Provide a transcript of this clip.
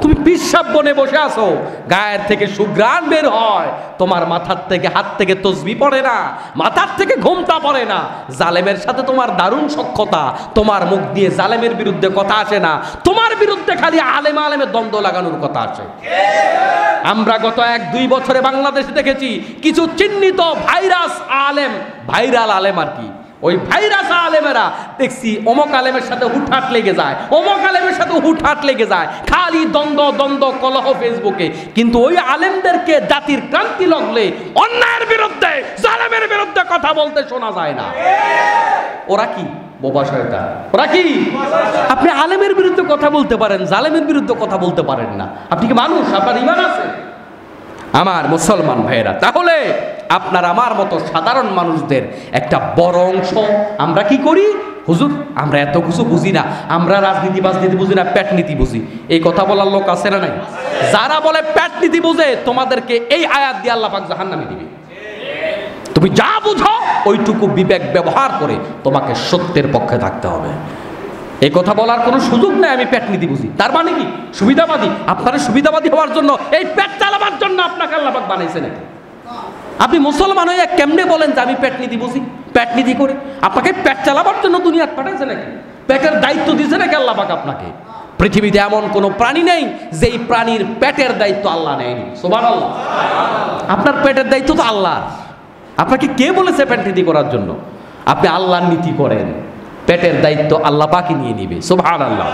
তুমি পিশাব বনে বসে আছো, গায়ের থেকে সুঘ্রাণ বের হয়, তোমার মাথার থেকে হাত থেকে তসবি পড়ে না, মাথার থেকে ঘোমটা পড়ে না, জালেমের সাথে তোমার দারুণ সখ্যতা, তোমার মুখ দিয়ে জালেমের বিরুদ্ধে কথা আসে না, তোমার বিরুদ্ধে খালি আলেম আলেমের দ্বন্দ্ব লাগানোর কথা আসে। আমরা গত 1-2 বছরে বাংলাদেশে দেখেছি কিছু চিহ্নিত ভাইরাস আলেম, ভাইরাল আলেম আর কি, ওই ভাইরাস আলেমেরা দেখছি অমক আলেমের সাথে হুটহাট লেগে যায়, অমক আলেমের সাথে হুটহাট লেগে যায়, খালি দ্বন্দ্ব কলহ ফেসবুকে। কিন্তু ওই আলেমদেরকে জাতির ক্রান্তি লাগলে অন্যায়ের বিরুদ্ধে জালেমের বিরুদ্ধে কথা বলতে শোনা যায় না। ওরা কি বোবা শয়তান, ওরা কি? আপনি আলেমের বিরুদ্ধে কথা বলতে পারেন, জালেমের বিরুদ্ধে কথা বলতে পারেন না। আপনি কি মানুষ? আপনার ঈমান আছে? আমার মুসলমান ভাইয়েরা, তাহলে আপনার আমার মতো সাধারণ মানুষদের একটা বড় অংশ আমরা কি করি? হুজুর আমরা এত কিছু বুঝি না, আমরা রাজনীতি বাজনীতি বুঝি না, পেট নীতি বুঝি। এই কথা বলার লোক আছে না নাই? যারা বলে পেট নীতি বুঝে, তোমাদেরকে এই আয়াত দিয়ে আল্লাহ পাক জাহান্নামে দিবে। তুমি যা বুঝো ওইটুকু বিবেক ব্যবহার করে তোমাকে সত্যের পক্ষে থাকতে হবে। এই কথা বলার কোনো সুযোগ নেই আমি পেট নীতি বুঝি, তার মানে কি সুবিধাবাদী? আপনারা সুবিধাবাদী হওয়ার জন্য, এই পেট চালাবার জন্য আপনাকে আল্লাহ পাক বানাইছে নাকি? আপনি মুসলমান হয়ে কেমনে বলেন যে আমি পেট নীতি বুঝি, পেট নীতি করে? আপনাকে পেট চালাবার জন্য দুনিয়াত পাঠাইছে নাকি? পেটের দায়িত্ব দিয়েছে নাকি আল্লাহ পাক আপনাকে? পৃথিবীতে এমন কোনো প্রাণী নেই যেই প্রাণীর পেটের দায়িত্ব আল্লাহ নেয়নি। সুবহানাল্লাহ। আপনার পেটের দায়িত্ব তো আল্লাহ। আপনাকে কে বলেছে পেট নীতি করার জন্য? আপনি আল্লাহর নীতি করেন, পেটের দায়িত্ব আল্লাহ পাকই নিয়ে নিবে। সুবহানাল্লাহ।